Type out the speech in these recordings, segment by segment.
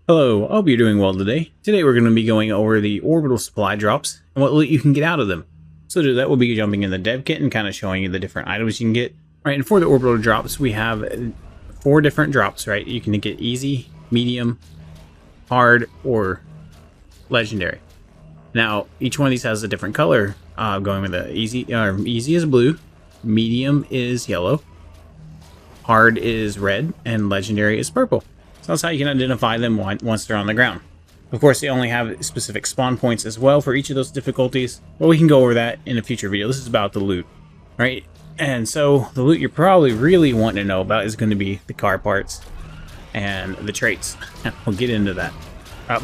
Hello, I hope you're doing well today. Today we're going to be going over the orbital supply drops and what loot you can get out of them. So to do that, we'll be jumping in the dev kit and kind of showing you the different items you can get. All right, and for the orbital drops, we have 4 different drops, right? You can get easy, medium, hard, or legendary. Now, each one of these has a different color. Going with the easy is blue, medium is yellow, hard is red, and legendary is purple. So that's how you can identify them once they're on the ground. Of course, they only have specific spawn points as well for each of those difficulties, but we can go over that in a future video. This is about the loot, right? And so the loot you're probably really wanting to know about is going to be the car parts and the traits. We'll get into that.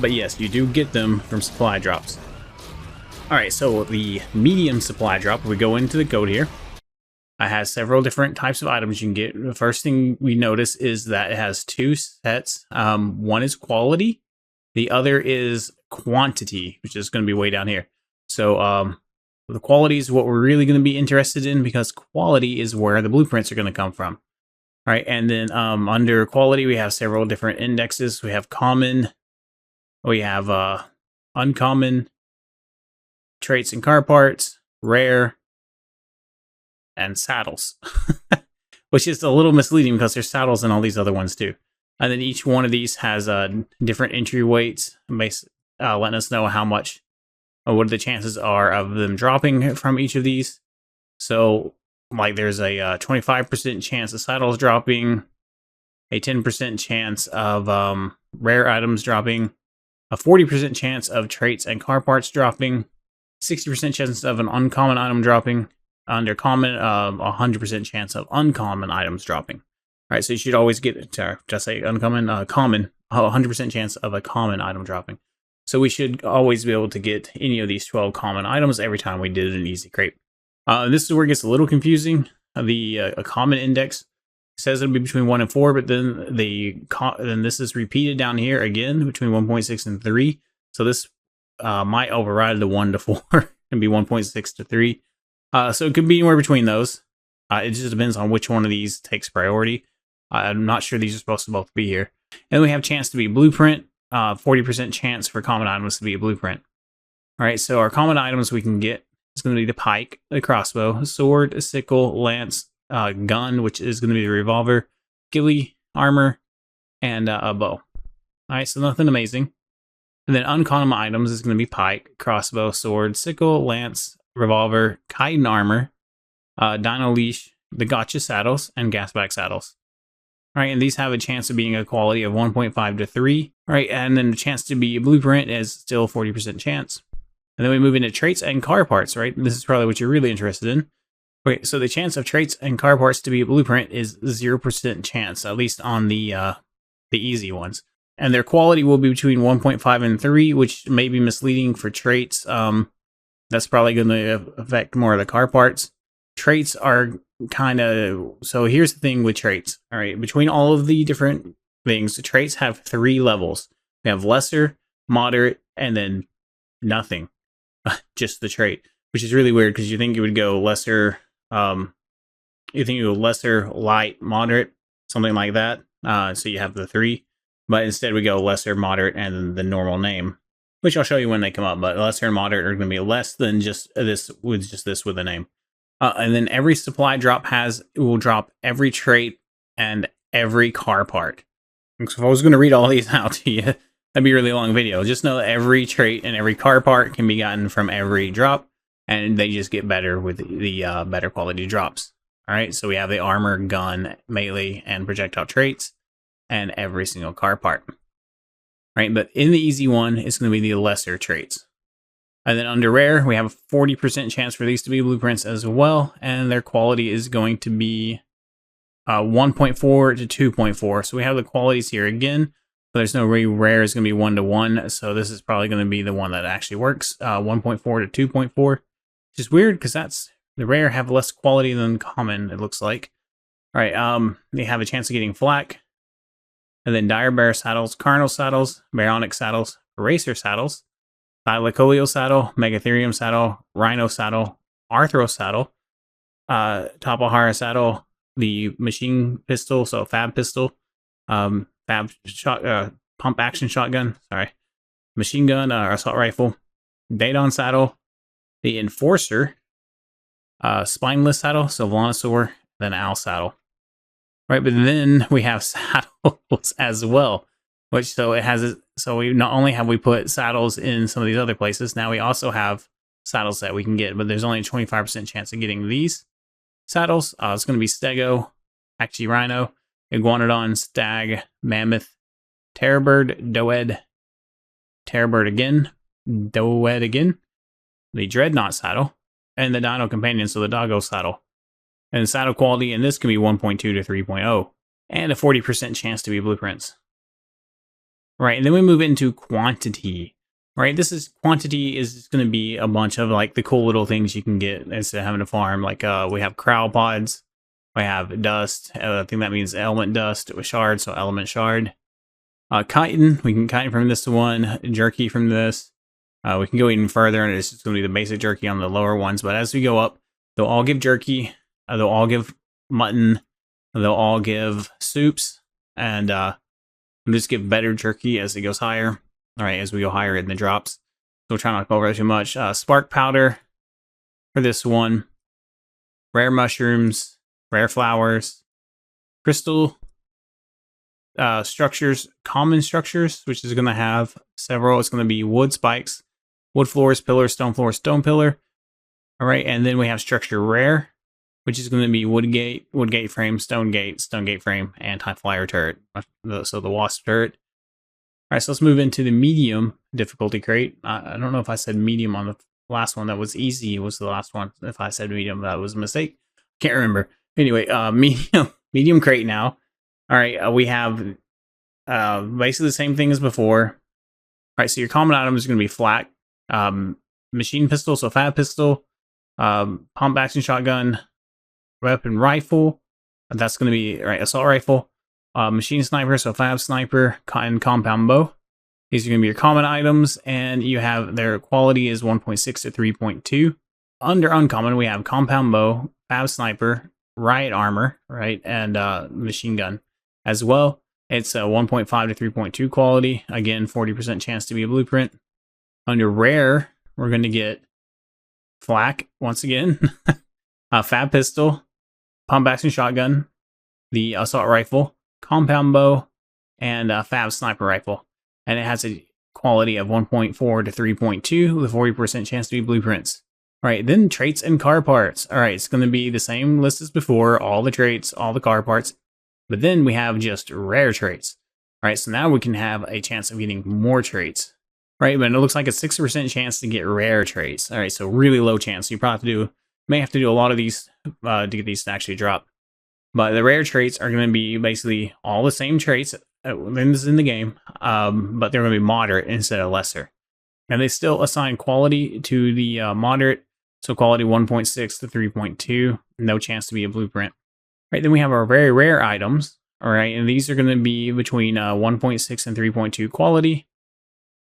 But yes, you do get them from supply drops. Alright, so the medium supply drop, we go into the code here. It has several different types of items you can get. The first thing we notice is that it has 2 sets. One is quality, the other is quantity, which is going to be way down here. So the quality is what we're really going to be interested in, because quality is where the blueprints are going to come from. All right, and then under quality, we have several different indexes. We have common, we have uncommon, traits and car parts, rare, and saddles, which is a little misleading because there's saddles in all these other ones too. And then each one of these has different entry weights, letting us know how much, or what the chances are of them dropping from each of these. So, like, there's a 25% chance of saddles dropping, a 10% chance of rare items dropping, a 40% chance of traits and car parts dropping, 60% chance of an uncommon item dropping. Under common, 100% chance of uncommon items dropping. All right, so you should always get, just say uncommon, common, 100% chance of a common item dropping. So we should always be able to get any of these 12 common items every time we did an easy crate. This is where it gets a little confusing. The a common index says it'll be between 1 and 4, but then then this is repeated down here again between 1.6 and 3. So this might override the 1 to 4 and be 1.6 to 3. So it could be anywhere between those. It just depends on which one of these takes priority. I'm not sure these are supposed to both be here. And we have chance to be blueprint, 40% chance for common items to be a blueprint. All right, so our common items we can get is going to be the pike, the crossbow, sword, sickle, lance, gun, which is going to be the revolver, ghillie, armor, and a bow. All right, so nothing amazing. And then uncommon items is going to be pike, crossbow, sword, sickle, lance, revolver, chitin armor, dino leash, the gotcha saddles, and gasback saddles. All right, and these have a chance of being a quality of 1.5 to 3. All right, and then the chance to be a blueprint is still 40% chance. And then we move into traits and car parts, right? This is probably what you're really interested in. Okay, so the chance of traits and car parts to be a blueprint is 0% chance, at least on the easy ones. And their quality will be between 1.5 and 3, which may be misleading for traits. That's probably going to affect more of the car parts. Traits are kind of... So here's the thing with traits. All right, between all of the different things, the traits have 3 levels. We have lesser, moderate, and then nothing. Just the trait, which is really weird because you think you would go lesser... you think you go lesser, light, moderate, something like that. So you have the 3. But instead we go lesser, moderate, and the normal name, which I'll show you when they come up. But lesser and moderate are going to be less than just this with a name. And then every supply drop will drop every trait and every car part. So if I was going to read all these out to you, that'd be a really long video. Just know that every trait and every car part can be gotten from every drop, and they just get better with the better quality drops. All right, so we have the armor, gun, melee, and projectile traits, and every single car part. Right, but in the easy one, it's going to be the lesser traits. And then under rare, we have a 40% chance for these to be blueprints as well, and their quality is going to be 1.4 to 2.4. So we have the qualities here again, but there's no way rare is going to be 1 to 1, so this is probably going to be the one that actually works, 1.4 to 2.4, which is weird because the rare have less quality than common, it looks like. All right, they have a chance of getting flak, and then dire bear saddles, carnal saddles, baronic saddles, racer saddles, thylacoleo saddle, megatherium saddle, rhino saddle, arthro saddle, Tapahara saddle, the machine pistol, so fab pistol, fab shot, pump action shotgun, machine gun or assault rifle, Daedon saddle, the enforcer, spineless saddle, so Velonosaur, then owl saddle. Right, but then we have saddles as well, which so it has. So we not only have we put saddles in some of these other places, now we also have saddles that we can get, but there's only a 25% chance of getting these saddles. It's going to be Stego, Actually Rhino, Iguanodon, Stag, Mammoth, Terrorbird, Doed, Terrorbird again, Doed again, the Dreadnought saddle, and the Dino Companion, so the Doggo saddle. And saddle quality in this can be 1.2 to 3.0, and a 40% chance to be blueprints. Right, and then we move into quantity. Right, quantity is going to be a bunch of like the cool little things you can get instead of having to farm. Like we have crowd pods, we have dust. I think that means element dust with shard, so element shard. Chitin, we can chitin from this to one. Jerky from this. We can go even further, and it's just going to be the basic jerky on the lower ones. But as we go up, they'll all give jerky. They'll all give mutton. They'll all give soups, and just give better jerky as it goes higher. All right, as we go higher in the drops. So we'll try not to go over too much. Spark powder for this one. Rare mushrooms, rare flowers, crystal structures, common structures, which is going to have several. It's going to be wood spikes, wood floors, pillar, stone floor, stone pillar. All right, and then we have structure rare, which is going to be wood gate frame, stone gate frame, anti-flyer turret. So the wasp turret. All right, so let's move into the medium difficulty crate. I don't know if I said medium on the last one. That was easy. Was the last one. If I said medium, that was a mistake. Can't remember. Anyway, medium crate now. All right, we have basically the same thing as before. All right, so your common item is going to be flak, machine pistol, so fab pistol, pump action shotgun, weapon rifle. That's going to be assault rifle. Machine sniper, so fab sniper, and compound bow. These are going to be your common items, and you have their quality is 1.6 to 3.2. Under uncommon, we have compound bow, fab sniper, riot armor, right, and machine gun as well. It's a 1.5 to 3.2 quality. Again, 40% chance to be a blueprint. Under rare, we're going to get flak once again, fab pistol, pump action shotgun, the assault rifle, compound bow, and fab sniper rifle. And it has a quality of 1.4 to 3.2 with a 40% chance to be blueprints. All right, then traits and car parts. All right, it's going to be the same list as before, all the traits, all the car parts. But then we have just rare traits. All right, so now we can have a chance of getting more traits. Right, but it looks like a 6% chance to get rare traits. All right, so really low chance. You probably may have to do a lot of these to get these to actually drop. But the rare traits are going to be basically all the same traits in the game, but they're going to be moderate instead of lesser. And they still assign quality to the moderate, so quality 1.6 to 3.2, no chance to be a blueprint. Right, then we have our very rare items, all right, and these are going to be between 1.6 and 3.2 quality.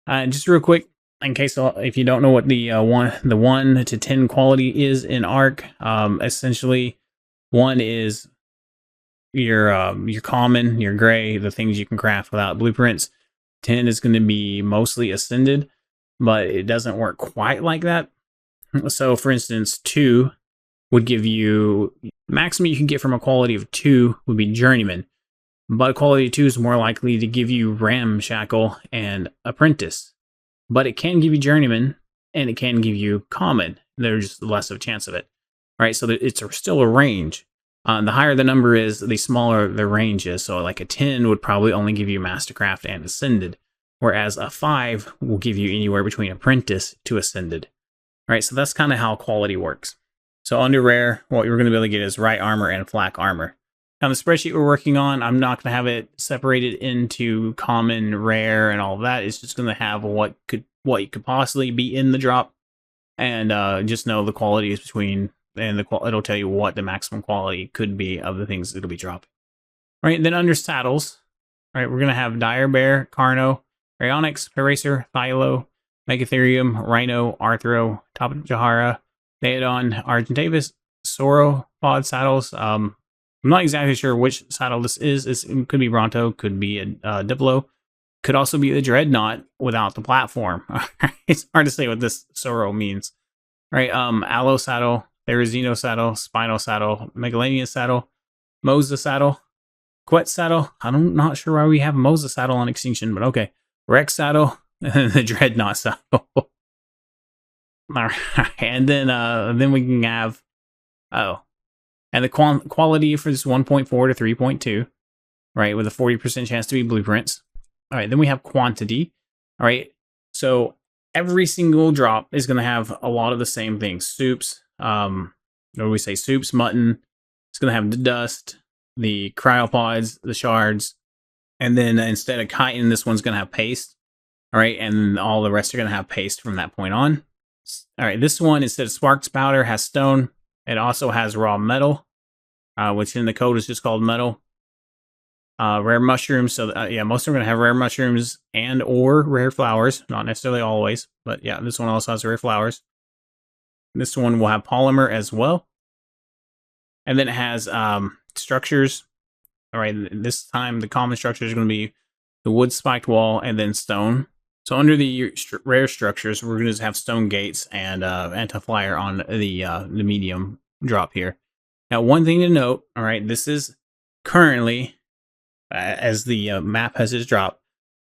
Just real quick, in case if you don't know what the 1 to 10 quality is in Ark, essentially 1 is your common, your gray, the things you can craft without blueprints. 10 is going to be mostly ascended, but it doesn't work quite like that. So for instance, 2 would give you, maximum you can get from a quality of 2 would be journeyman, but a quality of 2 is more likely to give you ramshackle and apprentice. But it can give you journeyman and it can give you common. There's less of a chance of it. All right, so it's still a range. The higher the number is, the smaller the range is. So like a 10 would probably only give you Mastercraft and Ascended, whereas a 5 will give you anywhere between Apprentice to Ascended. All right, so that's kind of how quality works. So under Rare, what you're going to be able to get is Right Armor and Flak Armor. Now the spreadsheet we're working on, I'm not going to have it separated into Common, Rare, and all of that. It's just going to have what could possibly be in the drop, and just know the quality is between. And it'll tell you what the maximum quality could be of the things that'll be dropping. All right, then under saddles, all right, we're going to have Dire Bear, Carno, Rayonyx, Paracer, Thylo, Megatherium, Rhino, Arthro, Tapajahara, Theodon, Argentavis, Sauropod saddles. I'm not exactly sure which saddle this is. It could be Bronto, could be a Diplo. Could also be the dreadnought without the platform. It's hard to say what this Soro means. All right, Aloe saddle, Therizino saddle, Spino saddle, Megalanian saddle, Mosa saddle, Quet saddle. I'm not sure why we have Mosa saddle on extinction, but okay. Rex saddle, and the dreadnought saddle. All right, and then we can have and the quality for this 1.4 to 3.2, right, with a 40% chance to be blueprints. All right, then we have quantity. All right, so every single drop is going to have a lot of the same things. Soups, what do we say? Soups, mutton. It's going to have the dust, the cryopods, the shards, and then instead of chitin, this one's going to have paste. All right, and all the rest are going to have paste from that point on. All right, this one, instead of sparks powder, has stone. It also has raw metal, which in the code is just called metal. Rare mushrooms, so yeah, most are going to have rare mushrooms and or rare flowers, not necessarily always, but yeah, this one also has rare flowers. This one will have polymer as well. And then it has structures. All right, this time the common structure is going to be the wood spiked wall and then stone. So under the rare structures, we're going to have stone gates and anti-flyer on the medium drop here. Now, one thing to note, all right, this is currently as the map has its drop,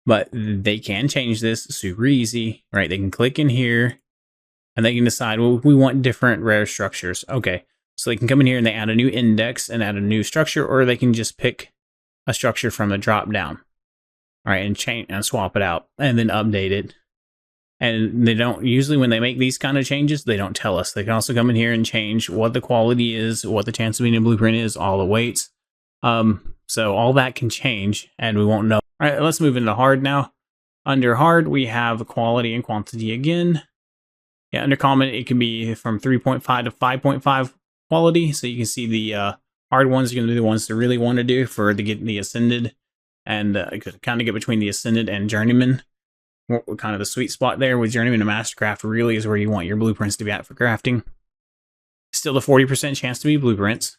but they can change this super easy, right? They can click in here and they can decide, well, we want different rare structures. Okay, so they can come in here and they add a new index and add a new structure, or they can just pick a structure from the drop down. All right, and change and swap it out and then update it. And they don't, usually when they make these kind of changes, they don't tell us. They can also come in here and change what the quality is, what the chance of being a blueprint is, all the weights. So all that can change and we won't know. All right, let's move into hard now. Under hard, we have quality and quantity again. Yeah, under common, it can be from 3.5 to 5.5 quality. So you can see the hard ones are going to be the ones to really want to do for to get the ascended. And kind of get between the Ascended and Journeyman. Kind of the sweet spot there with Journeyman and Mastercraft really is where you want your blueprints to be at for crafting. Still the 40% chance to be blueprints.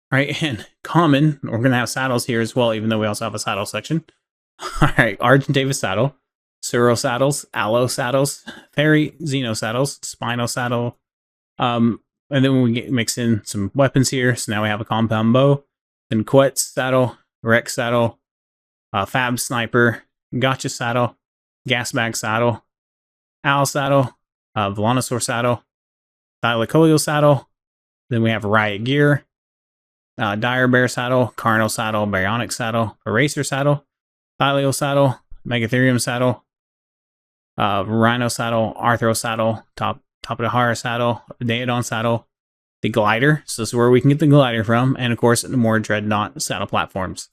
All right, and common, we're going to have saddles here as well, even though we also have a saddle section. All right, Argentavis saddle, Suro saddles, Aloe saddles, Fairy Xeno saddles, Spino saddle. And then we mix in some weapons here. So now we have a compound bow, then Quet's saddle, Rex saddle, Fab sniper, Gotcha saddle, gas bag saddle, Owl saddle, Velonosaur saddle, Thylacoleo saddle. Then we have riot gear, Dire bear saddle, Carno saddle, Baryonic saddle, Eraser saddle, Thyleo saddle, Megatherium saddle, Rhino saddle, Arthro saddle, Top of the Hara saddle, Daedon saddle, the glider. So this is where we can get the glider from, and of course the more dreadnought saddle platforms.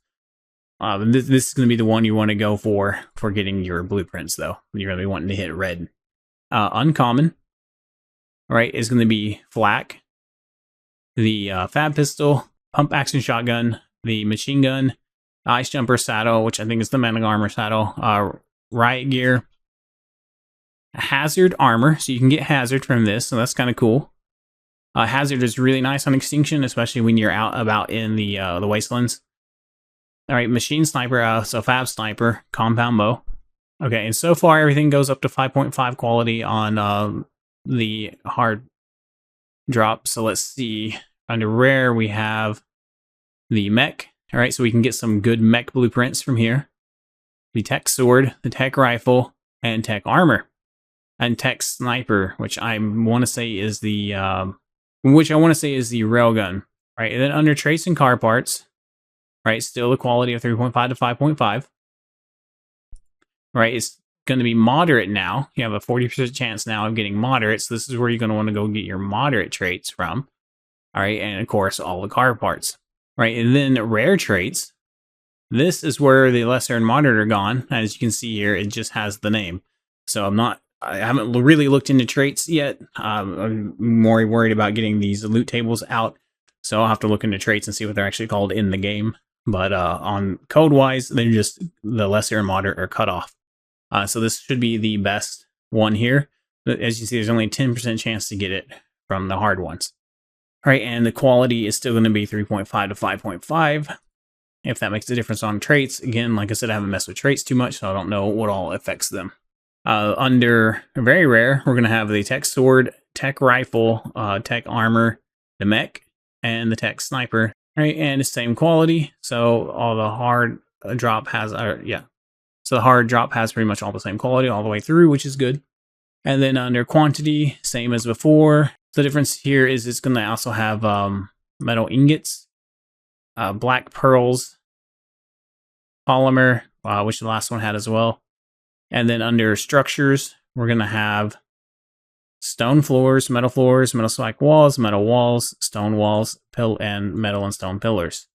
This is going to be the one you want to go for getting your blueprints, though. You're going to be wanting to hit red. Uncommon, right, is going to be flak, the fab pistol, pump action shotgun, the machine gun, ice jumper saddle, which I think is the man armor saddle, riot gear, hazard armor, so you can get hazard from this, so that's kind of cool. Hazard is really nice on extinction, especially when you're out about in the wastelands. All right, machine sniper, so fab sniper, compound bow. Okay, and so far everything goes up to 5.5 quality on the hard drop. So let's see. Under rare, we have the mech. All right, so we can get some good mech blueprints from here. The tech sword, the tech rifle, and tech armor, and tech sniper, which I want to say is the railgun. Right, and then under trace and car parts. Right, still the quality of 3.5 to 5.5. Right, it's going to be moderate now. You have a 40% chance now of getting moderate, so this is where you're going to want to go get your moderate traits from. All right, and of course, all the car parts. Right, and then rare traits. This is where the lesser and moderate are gone. As you can see here, it just has the name. So I haven't really looked into traits yet. I'm more worried about getting these loot tables out. So I'll have to look into traits and see what they're actually called in the game. But on code-wise, they're just the lesser and moderate are cut off. So this should be the best one here. As you see, there's only a 10% chance to get it from the hard ones. All right, and the quality is still going to be 3.5 to 5.5. if that makes a difference on traits. Again, like I said, I haven't messed with traits too much, so I don't know what all affects them. Under very rare, we're going to have the tech sword, tech rifle, tech armor, the mech, and the tech sniper. Right, and the same quality. So all the hard drop has, so the hard drop has pretty much all the same quality all the way through, which is good. And then under quantity, same as before. The difference here is it's going to also have metal ingots, black pearls, polymer, which the last one had as well. And then under structures, we're going to have stone floors, metal spike walls, metal walls, stone walls, and metal and stone pillars.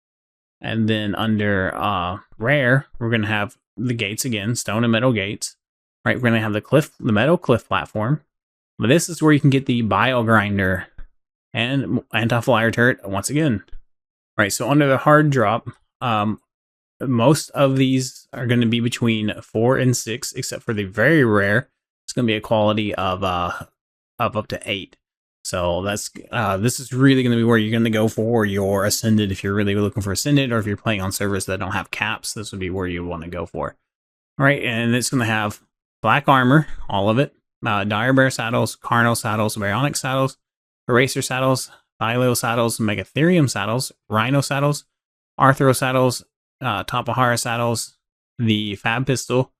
And then under rare, we're going to have the gates again, stone and metal gates. Right, we're going to have the metal cliff platform. But this is where you can get the bio grinder and anti-flyer turret once again. Right, so under the hard drop, most of these are going to be between 4 and 6, except for the very rare. It's going to be a quality of up to 8. So that's this is really going to be where you're going to go for your ascended. If you're really looking for ascended, or if you're playing on servers that don't have caps, this would be where you want to go for. All right, and it's going to have black armor, all of it, dire bear saddles, carno saddles, baryonic saddles, eraser saddles, thyleo saddles, megatherium saddles, rhino saddles, arthro saddles, tapahara saddles, the fab pistol,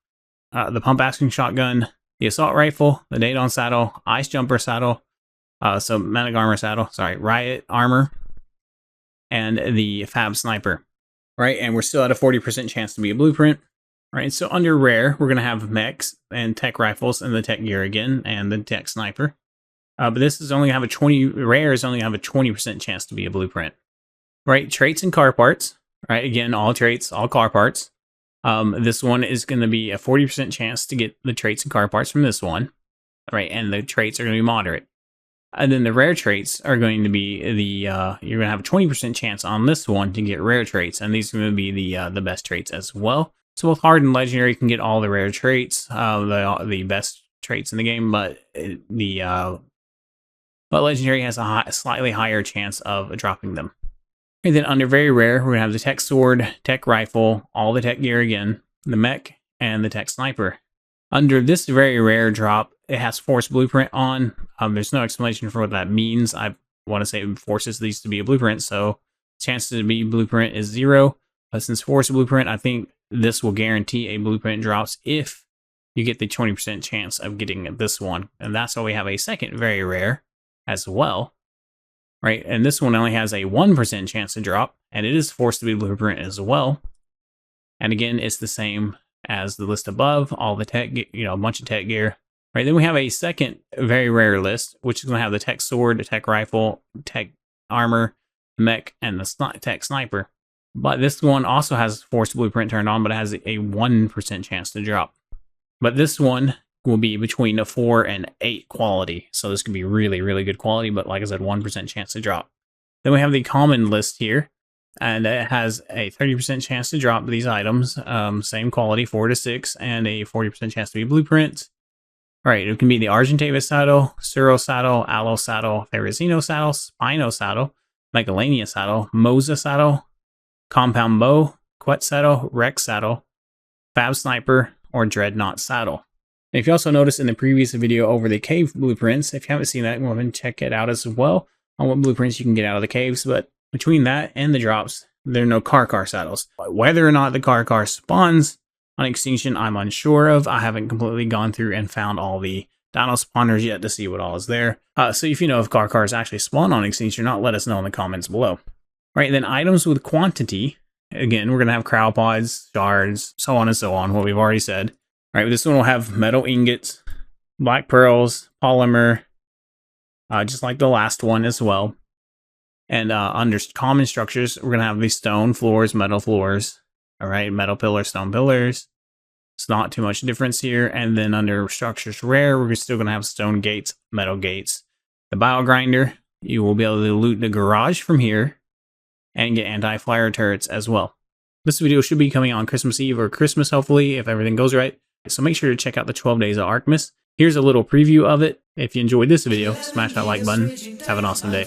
the pump action shotgun, the assault rifle, the Daedon saddle, ice jumper saddle, manic armor saddle, riot armor, and the fab sniper. Right, and we're still at a 40% chance to be a blueprint. Right, so under rare, we're going to have mechs and tech rifles and the tech gear again, and the tech sniper. But this is only have a 20% chance to be a blueprint. Right, traits and car parts. Right, again, all traits, all car parts. This one is going to be a 40% chance to get the traits and car parts from this one. Right, and the traits are going to be moderate. And then the rare traits are going to be you're going to have a 20% chance on this one to get rare traits, and these are going to be the best traits as well. So both hard and legendary can get all the rare traits, the best traits in the game, but legendary has a slightly higher chance of dropping them. And then under very rare, we're going to have the tech sword, tech rifle, all the tech gear again, the mech, and the tech sniper. Under this very rare drop, it has force blueprint on. There's no explanation for what that means. I want to say it forces these to be a blueprint, so chances to be blueprint is 0. But since force blueprint, I think this will guarantee a blueprint drops if you get the 20% chance of getting this one. And that's why we have a second very rare as well. Right, and this one only has a 1% chance to drop, and it is forced to be blueprint as well. And again, it's the same as the list above, all the tech, a bunch of tech gear. Right, then we have a second very rare list, which is going to have the tech sword, the tech rifle, tech armor, mech, and the tech sniper. But this one also has forced blueprint turned on, but it has a 1% chance to drop. But this one will be between a 4 and 8 quality. So this could be really, really good quality, but like I said, 1% chance to drop. Then we have the common list here, and it has a 30% chance to drop these items. Same quality, 4 to 6, and a 40% chance to be blueprint. All right, it can be the Argentavis saddle, Suro saddle, Aloe saddle, Ferrazino saddle, Spino saddle, Megalania saddle, Moza saddle, Compound bow, Quet saddle, Rex saddle, Fab sniper, or Dreadnought saddle. And if you also noticed in the previous video over the cave blueprints, if you haven't seen that, go ahead and check it out as well on what blueprints you can get out of the caves. But between that and the drops, there are no car saddles. But whether or not the car spawns on extinction, I'm unsure of. I haven't completely gone through and found all the dino spawners yet to see what all is there. So if you know if cars actually spawn on extinction or not, let us know in the comments below. Right, then items with quantity. Again, we're going to have cryopods, shards, so on and so on, what we've already said. All right, this one will have metal ingots, black pearls, polymer, just like the last one as well. And under common structures, we're going to have these stone floors, metal floors. All right, metal pillars, stone pillars. It's not too much difference here. And then under structures rare, we're still going to have stone gates, metal gates. The bio grinder, you will be able to loot the garage from here and get anti-flyer turrets as well. This video should be coming on Christmas Eve or Christmas, hopefully, if everything goes right. So make sure to check out the 12 Days of Artemis. Here's a little preview of it. If you enjoyed this video, smash that like button. Have an awesome day.